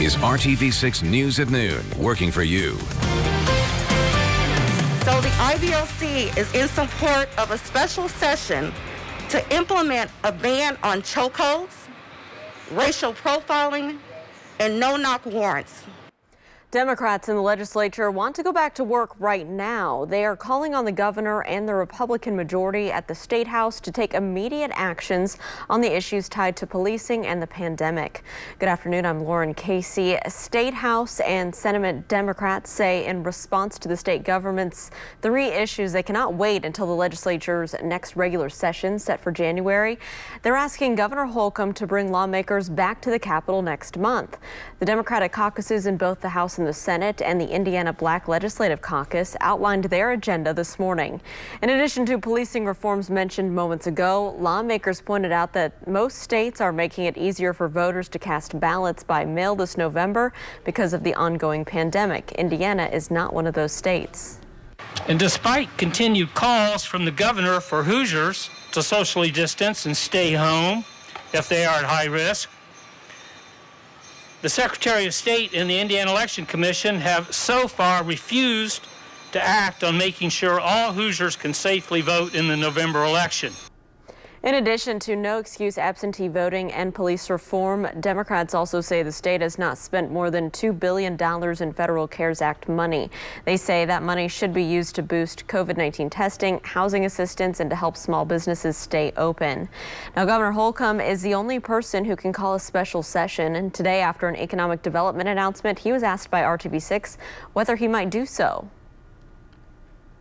is RTV6 News at Noon, working for you. So the IVLC is in support of a special session to implement a ban on chokeholds, racial profiling, and no-knock warrants. Democrats in the legislature want to go back to work right now. They are calling on the governor and the Republican majority at the State House to take immediate actions on the issues tied to policing and the pandemic. Good afternoon, I'm Lauren Casey. State House and Senate Democrats say in response to the state government's 3 issues, they cannot wait until the legislature's next regular session set for January. They're asking Governor Holcomb to bring lawmakers back to the Capitol next month. The Democratic caucuses in both the House and the Senate and the Indiana Black Legislative Caucus outlined their agenda this morning. In addition to policing reforms mentioned moments ago, lawmakers pointed out that most states are making it easier for voters to cast ballots by mail this November because of the ongoing pandemic. Indiana is not one of those states. And despite continued calls from the governor for Hoosiers to socially distance and stay home if they are at high risk, the Secretary of State and the Indiana Election Commission have so far refused to act on making sure all Hoosiers can safely vote in the November election. In addition to no excuse absentee voting and police reform, Democrats also say the state has not spent more than $2 billion in federal CARES Act money. They say that money should be used to boost COVID-19 testing, housing assistance, and to help small businesses stay open. Now, Governor Holcomb is the only person who can call a special session, and today, after an economic development announcement, he was asked by RTV6 whether he might do so.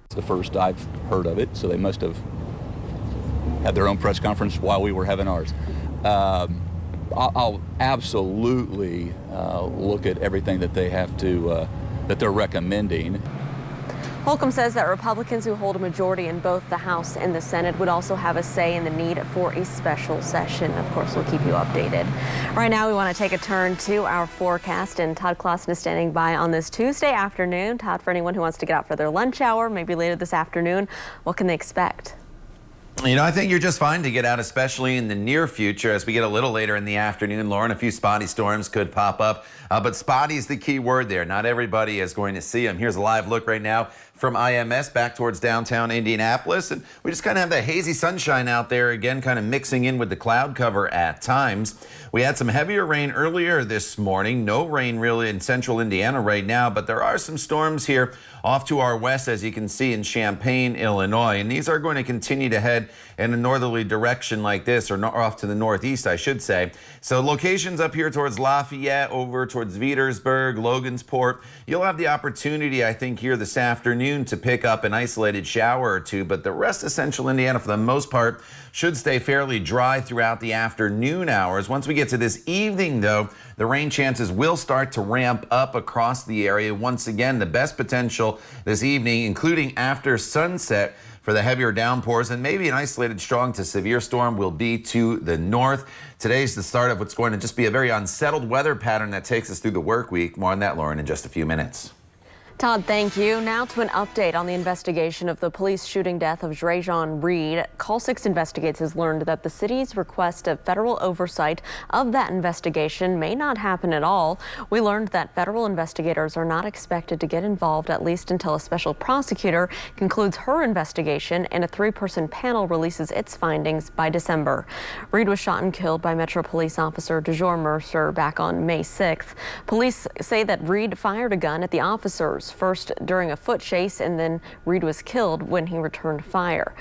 It's the first I've heard of it, so they must have had their own press conference while we were having ours. I'll absolutely look at everything that they have to, that they're recommending. Holcomb says that Republicans who hold a majority in both the House and the Senate would also have a say in the need for a special session. Of course, we'll keep you updated. Right now, we want to take a turn to our forecast, and Todd Clausen is standing by on this Tuesday afternoon. Todd, for anyone who wants to get out for their lunch hour, maybe later this afternoon, what can they expect? You know, I think you're just fine to get out, especially in the near future. As we get a little later in the afternoon, Lauren, a few spotty storms could pop up. But spotty is the key word there. Not everybody is going to see them. Here's a live look right now from IMS back towards downtown Indianapolis. And we just kind of have that hazy sunshine out there again, kind of mixing in with the cloud cover at times. We had some heavier rain earlier this morning. No rain really in central Indiana right now, but there are some storms here off to our west, as you can see in Champaign, Illinois. And these are going to continue to head in a northerly direction like this, or off to the northeast, I should say. So locations up here towards Lafayette, over towards Vedersburg, Logansport. You'll have the opportunity, I think, here this afternoon to pick up an isolated shower or two, but the rest of central Indiana, for the most part, should stay fairly dry throughout the afternoon hours. Once we get to this evening, though, the rain chances will start to ramp up across the area. Once again, the best potential this evening, including after sunset, for the heavier downpours and maybe an isolated strong to severe storm, will be to the north. Today's the start of what's going to just be a very unsettled weather pattern that takes us through the work week. More on that, Lauren, in just a few minutes. Todd, thank you. Now to an update on the investigation of the police shooting death of Dre'Jon Reed. Call 6 Investigates has learned that the city's request of federal oversight of that investigation may not happen at all. We learned that federal investigators are not expected to get involved, at least until a special prosecutor concludes her investigation and a 3-person panel releases its findings by December. Reed was shot and killed by Metro Police Officer DeJour Mercer back on May 6th. Police say that Reed fired a gun at the officers, first during a foot chase, and then Reed was killed when he returned fire.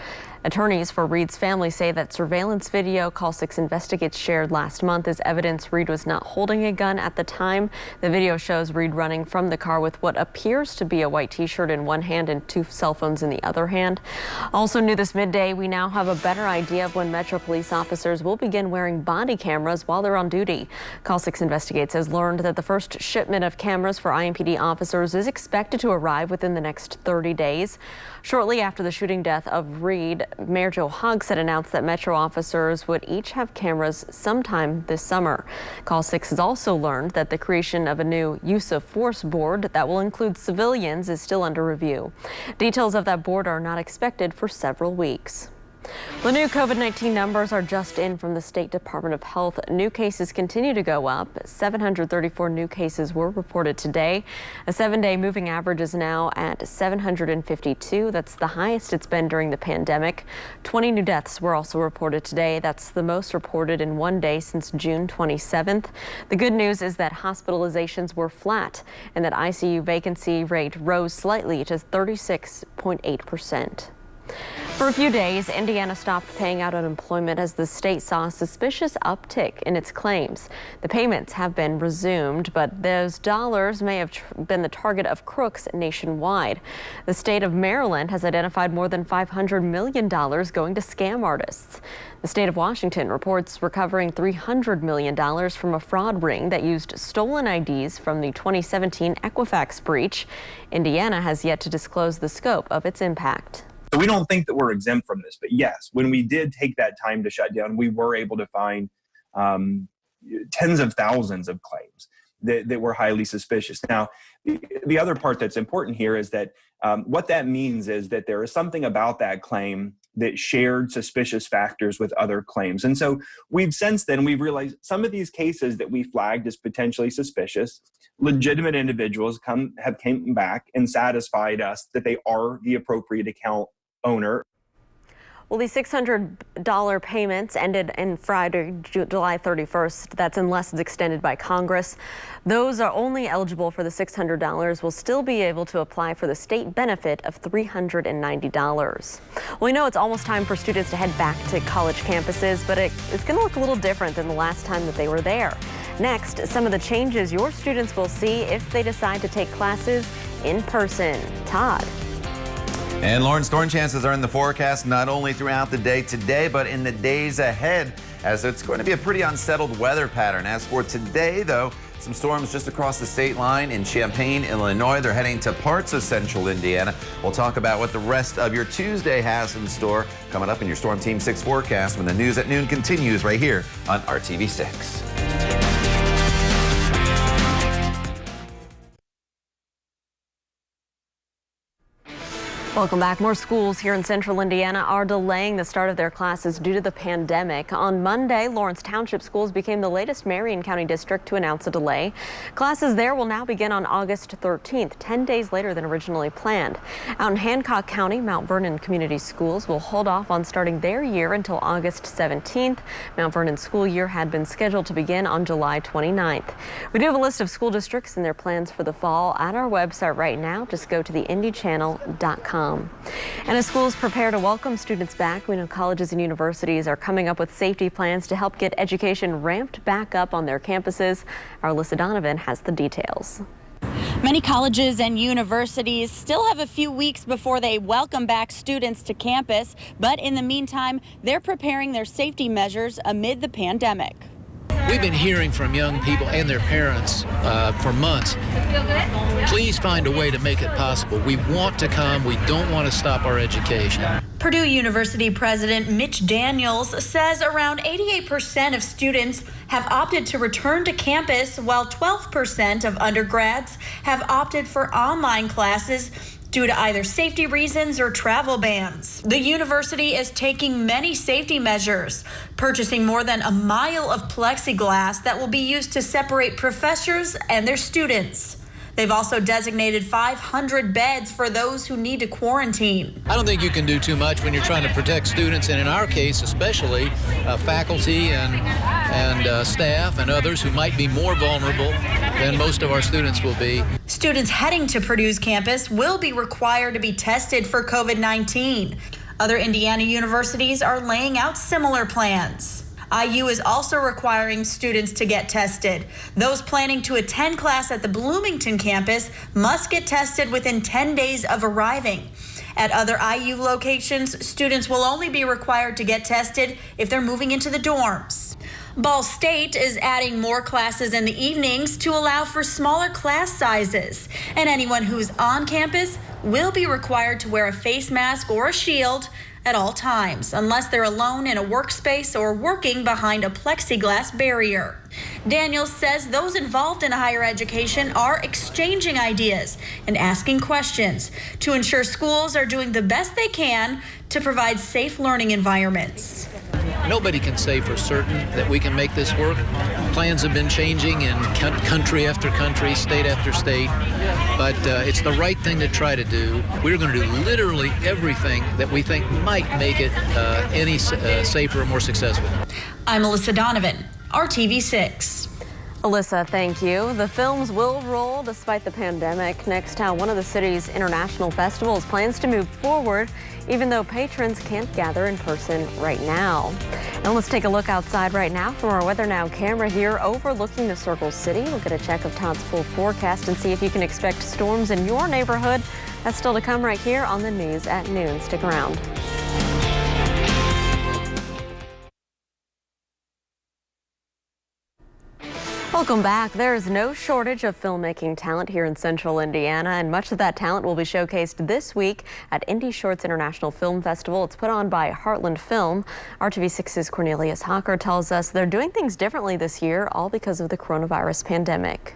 Attorneys for Reed's family say that surveillance video Call 6 Investigates shared last month is evidence Reed was not holding a gun at the time. The video shows Reed running from the car with what appears to be a white t-shirt in one hand and 2 cell phones in the other hand. Also new this midday, we now have a better idea of when Metro police officers will begin wearing body cameras while they're on duty. Call 6 Investigates has learned that the first shipment of cameras for IMPD officers is expected to arrive within the next 30 days. Shortly after the shooting death of Reed, Mayor Joe Hogsett announced that Metro officers would each have cameras sometime this summer. Call 6 has also learned that the creation of a new use of force board that will include civilians is still under review. Details of that board are not expected for several weeks. The new COVID-19 numbers are just in from the State Department of Health. New cases continue to go up. 734 new cases were reported today. A 7-day moving average is now at 752. That's the highest it's been during the pandemic. 20 new deaths were also reported today. That's the most reported in one day since June 27th. The good news is that hospitalizations were flat and that ICU vacancy rate rose slightly to 36.8%. For a few days, Indiana stopped paying out unemployment as the state saw a suspicious uptick in its claims. The payments have been resumed, but those dollars may have been the target of crooks nationwide. The state of Maryland has identified more than $500 million going to scam artists. The state of Washington reports recovering $300 million from a fraud ring that used stolen IDs from the 2017 Equifax breach. Indiana has yet to disclose the scope of its impact. So we don't think that we're exempt from this, but yes, when we did take that time to shut down, we were able to find tens of thousands of claims that were highly suspicious. Now, the other part that's important here is that what that means is that there is something about that claim that shared suspicious factors with other claims. And so since then we've realized some of these cases that we flagged as potentially suspicious, legitimate individuals have came back and satisfied us that they are the appropriate account owner. Well, these $600 payments ended in Friday, July 31st. That's unless it's extended by Congress. Those are only eligible for the $600 will still be able to apply for the state benefit of $390. Well, we know it's almost time for students to head back to college campuses, but it's going to look a little different than the last time that they were there. Next, some of the changes your students will see if they decide to take classes in person. Todd. And Lauren, storm chances are in the forecast not only throughout the day today, but in the days ahead, as it's going to be a pretty unsettled weather pattern. As for today, though, some storms just across the state line in Champaign, Illinois. They're heading to parts of central Indiana. We'll talk about what the rest of your Tuesday has in store coming up in your Storm Team 6 forecast when the news at noon continues right here on RTV6. Welcome back. More schools here in central Indiana are delaying the start of their classes due to the pandemic. On Monday, Lawrence Township Schools became the latest Marion County district to announce a delay. Classes there will now begin on August 13th, 10 days later than originally planned. Out in Hancock County, Mount Vernon Community Schools will hold off on starting their year until August 17th. Mount Vernon's school year had been scheduled to begin on July 29th. We do have a list of school districts and their plans for the fall at our website right now. Just go to theindychannel.com. And as schools prepare to welcome students back, we know colleges and universities are coming up with safety plans to help get education ramped back up on their campuses. Our Alyssa Donovan has the details. Many colleges and universities still have a few weeks before they welcome back students to campus, but in the meantime, they're preparing their safety measures amid the pandemic. We've been hearing from young people and their parents for months. Please find a way to make it possible. We want to come. We don't want to stop our education. Purdue University President Mitch Daniels says around 88% of students have opted to return to campus, while 12% of undergrads have opted for online classes due to either safety reasons or travel bans. The university is taking many safety measures, purchasing more than a mile of plexiglass that will be used to separate professors and their students. They've also designated 500 beds for those who need to quarantine. I don't think you can do too much when you're trying to protect students, and in our case especially faculty and staff and others who might be more vulnerable than most of our students will be. Students heading to Purdue's campus will be required to be tested for COVID-19. Other Indiana universities are laying out similar plans. IU is also requiring students to get tested. Those planning to attend class at the Bloomington campus must get tested within 10 days of arriving. At other IU locations, students will only be required to get tested if they're moving into the dorms. Ball State is adding more classes in the evenings to allow for smaller class sizes, and anyone who's on campus will be required to wear a face mask or a shield at all times, unless they're alone in a workspace or working behind a plexiglass barrier. Daniels says those involved in higher education are exchanging ideas and asking questions to ensure schools are doing the best they can to provide safe learning environments. Nobody can say for certain that we can make this work. Plans have been changing in country after country, state after state, but it's the right thing to try to do. We're going to do literally everything that we think might make it any safer and more successful. I'm Alyssa Donovan, RTV6. Alyssa, thank you. The films will roll despite the pandemic. Next, how one of the city's international festivals plans to move forward, even though patrons can't gather in person right now. And let's take a look outside right now from our Weather Now camera here overlooking the Circle City. We'll get a check of Todd's full forecast and see if you can expect storms in your neighborhood. That's still to come right here on the news at noon. Stick around. Welcome back. There is no shortage of filmmaking talent here in central Indiana, and much of that talent will be showcased this week at Indy Shorts International Film Festival. It's put on by Heartland Film. RTV6's Cornelius Hawker tells us they're doing things differently this year, all because of the coronavirus pandemic.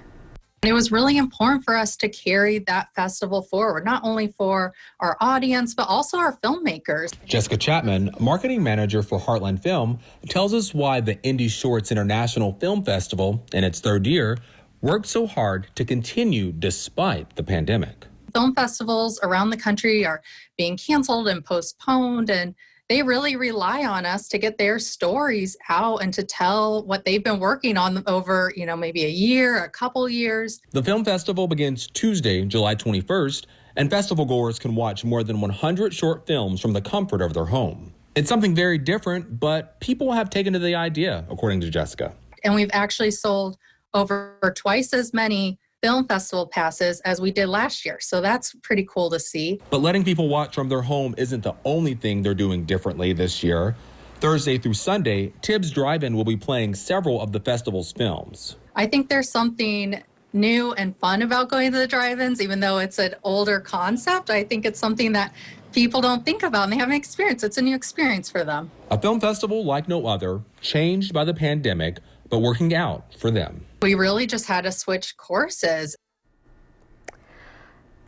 It was really important for us to carry that festival forward, not only for our audience, but also our filmmakers. Jessica Chapman, marketing manager for Heartland Film, tells us why the Indy Shorts International Film Festival, in its third year, worked so hard to continue despite the pandemic. Film festivals around the country are being canceled and postponed, and they really rely on us to get their stories out and to tell what they've been working on over, maybe a year, a couple years. The film festival begins Tuesday, July 21st, and festival goers can watch more than 100 short films from the comfort of their home. It's something very different, but people have taken to the idea, according to Jessica. And we've actually sold over twice as many film festival passes as we did last year. So that's pretty cool to see. But letting people watch from their home isn't the only thing they're doing differently this year. Thursday through Sunday, Tibbs Drive-In will be playing several of the festival's films. I think there's something new and fun about going to the drive-ins, even though it's an older concept. I think it's something that people don't think about and they haven't experienced. It's a new experience for them. A film festival like no other, changed by the pandemic, but working out for them. We really just had to switch courses.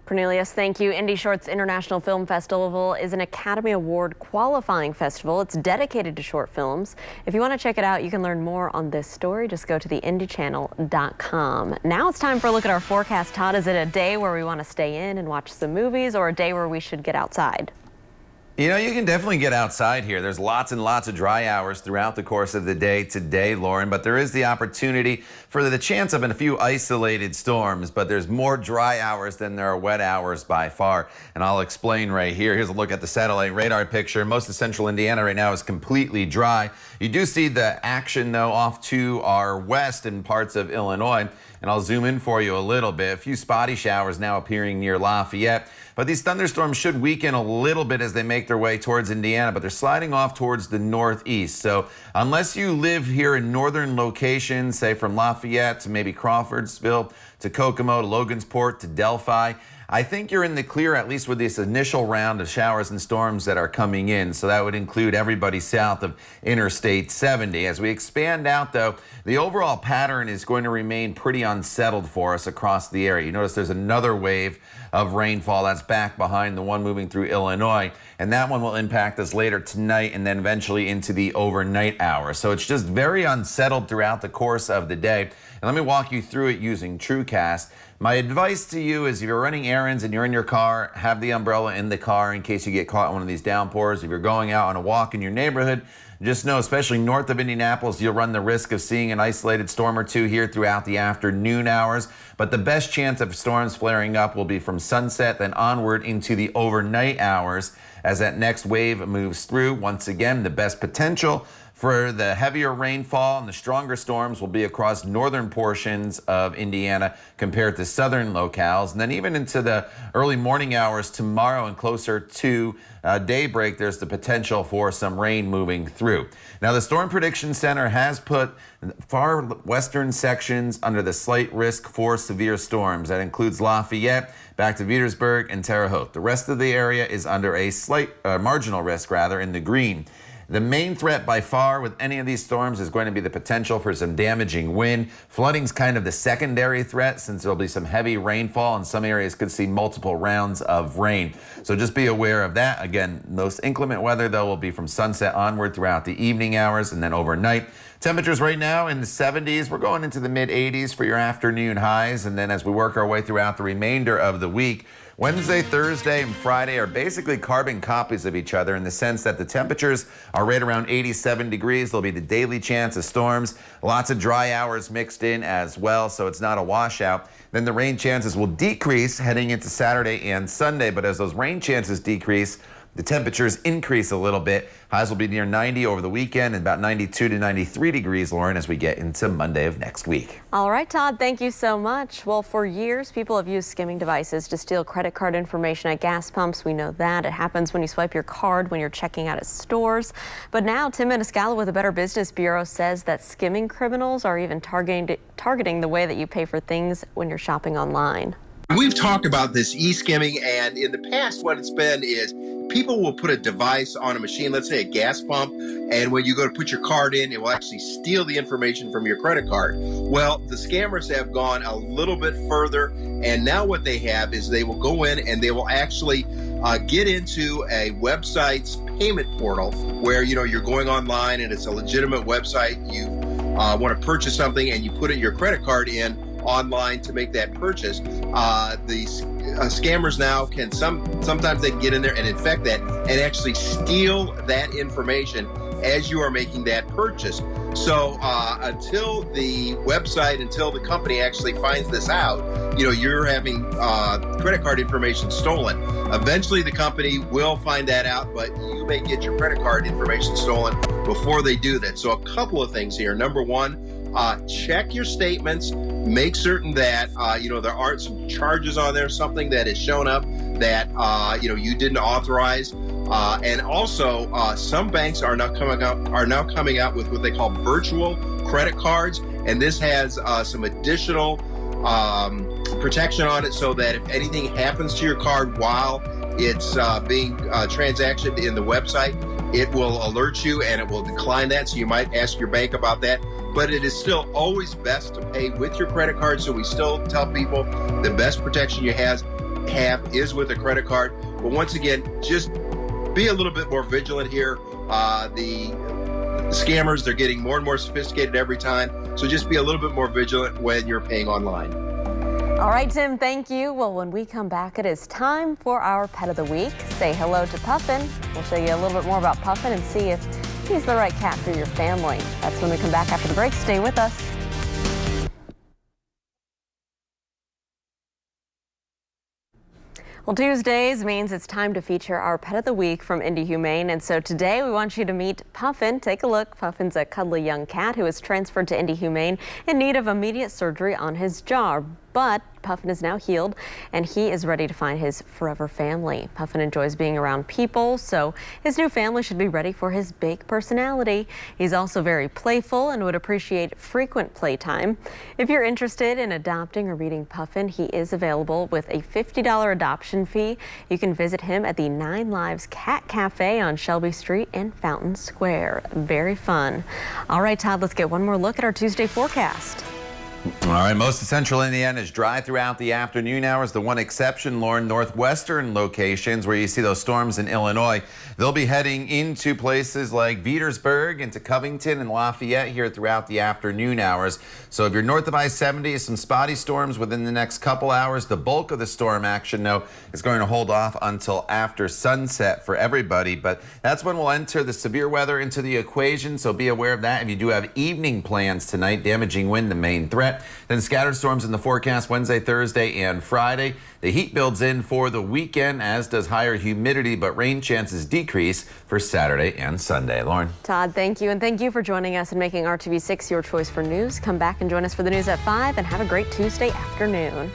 Cornelius, thank you. Indy Shorts International Film Festival is an Academy Award qualifying festival. It's dedicated to short films. If you want to check it out, you can learn more on this story. Just go to theindychannel.com. Now it's time for a look at our forecast. Todd, is it a day where we want to stay in and watch some movies, or a day where we should get outside? You can definitely get outside here. There's lots and lots of dry hours throughout the course of the day today, Lauren, but there is the opportunity for the chance of a few isolated storms, but there's more dry hours than there are wet hours by far, and I'll explain right here. Here's a look at the satellite radar picture. Most of central Indiana right now is completely dry. You do see the action, though, off to our west in parts of Illinois, and I'll zoom in for you a little bit. A few spotty showers now appearing near Lafayette. But these thunderstorms should weaken a little bit as they make their way towards Indiana, but they're sliding off towards the northeast. So unless you live here in northern locations, say from Lafayette to maybe Crawfordsville to Kokomo to Logansport to Delphi, I think you're in the clear, at least with this initial round of showers and storms that are coming in. So that would include everybody south of Interstate 70. As we expand out, though, the overall pattern is going to remain pretty unsettled for us across the area. You notice there's another wave of rainfall that's back behind the one moving through Illinois, and that one will impact us later tonight and then eventually into the overnight hours. So it's just very unsettled throughout the course of the day. And let me walk you through it using TrueCast. My advice to you is if you're running errands and you're in your car, have the umbrella in the car in case you get caught in one of these downpours. If you're going out on a walk in your neighborhood, just know, especially north of Indianapolis, you'll run the risk of seeing an isolated storm or two here throughout the afternoon hours. But the best chance of storms flaring up will be from sunset, then onward into the overnight hours as that next wave moves through. Once again, the best potential For the heavier rainfall and the stronger storms will be across northern portions of Indiana compared to southern locales. And then even into the early morning hours tomorrow and closer to daybreak, there's the potential for some rain moving through. Now, the Storm Prediction Center has put far western sections under the slight risk for severe storms. That includes Lafayette, back to Petersburg, and Terre Haute. The rest of the area is under a slight marginal risk, in the green. The main threat by far with any of these storms is going to be the potential for some damaging wind. Flooding's kind of the secondary threat since there'll be some heavy rainfall and some areas could see multiple rounds of rain. So just be aware of that. Again, most inclement weather though will be from sunset onward throughout the evening hours and then overnight. Temperatures right now in the 70s. We're going into the mid 80s for your afternoon highs. And then as we work our way throughout the remainder of the week, Wednesday, Thursday, and Friday are basically carbon copies of each other in the sense that the temperatures are right around 87 degrees. There'll be the daily chance of storms, lots of dry hours mixed in as well, so it's not a washout. Then the rain chances will decrease heading into Saturday and Sunday, but as those rain chances decrease, the temperatures increase a little bit. Highs will be near 90 over the weekend and about 92 to 93 degrees, Lauren, as we get into Monday of next week. All right, Todd, thank you so much. Well, for years, people have used skimming devices to steal credit card information at gas pumps. We know that. It happens when you swipe your card when you're checking out at stores. But now, Tim Maniscalco with the Better Business Bureau says that skimming criminals are even targeting the way that you pay for things when you're shopping online. We've talked about this e-skimming, and in the past what it's been is people will put a device on a machine, let's say a gas pump, and when you go to put your card in, it will actually steal the information from your credit card. Well, the scammers have gone a little bit further, and now what they have is they will go in and they will actually get into a website's payment portal where, you're going online and it's a legitimate website. You want to purchase something and you put your credit card in online to make that purchase. The scammers now can sometimes they can get in there and infect that and actually steal that information as you are making that purchase. So until the company actually finds this out, you're having credit card information stolen. Eventually the company will find that out, but you may get your credit card information stolen before they do that. So a couple of things here. Number one, check your statements. Make certain that there aren't some charges on there, something that has shown up that you didn't authorize. And also, some banks are now coming out with what they call virtual credit cards, and this has some additional protection on it, so that if anything happens to your card while it's being transacted in the website, it will alert you and it will decline that. So you might ask your bank about that. But it is still always best to pay with your credit card. So we still tell people the best protection you have is with a credit card. But once again, just be a little bit more vigilant here. The scammers, they're getting more and more sophisticated every time. So just be a little bit more vigilant when you're paying online. All right, Tim, thank you. Well, when we come back, it is time for our Pet of the Week. Say hello to Puffin. We'll show you a little bit more about Puffin and see if he's the right cat for your family. That's when we come back after the break. Stay with us. Well, Tuesdays means it's time to feature our Pet of the Week from Indy Humane. And so today we want you to meet Puffin. Take a look. Puffin's a cuddly young cat who was transferred to Indy Humane in need of immediate surgery on his jaw. But Puffin is now healed and he is ready to find his forever family. Puffin enjoys being around people, so his new family should be ready for his big personality. He's also very playful and would appreciate frequent playtime. If you're interested in adopting or meeting Puffin, he is available with a $50 adoption fee. You can visit him at the 9 Lives Cat Cafe on Shelby Street in Fountain Square. Very fun. All right, Todd, let's get one more look at our Tuesday forecast. All right, most of central Indiana is dry throughout the afternoon hours. The one exception, Lauren, northwestern locations where you see those storms in Illinois, they'll be heading into places like Petersburg, into Covington and Lafayette here throughout the afternoon hours. So if you're north of I-70, some spotty storms within the next couple hours. The bulk of the storm action, though, is going to hold off until after sunset for everybody. But that's when we'll enter the severe weather into the equation, so be aware of that. If you do have evening plans tonight, damaging wind, the main threat. threat. Then scattered storms in the forecast Wednesday, Thursday, and Friday. The heat builds in for the weekend, as does higher humidity, but rain chances decrease for Saturday and Sunday. Lauren. Todd, thank you. And thank you for joining us and making RTV6 your choice for news. Come back and join us for the news at 5 and have a great Tuesday afternoon.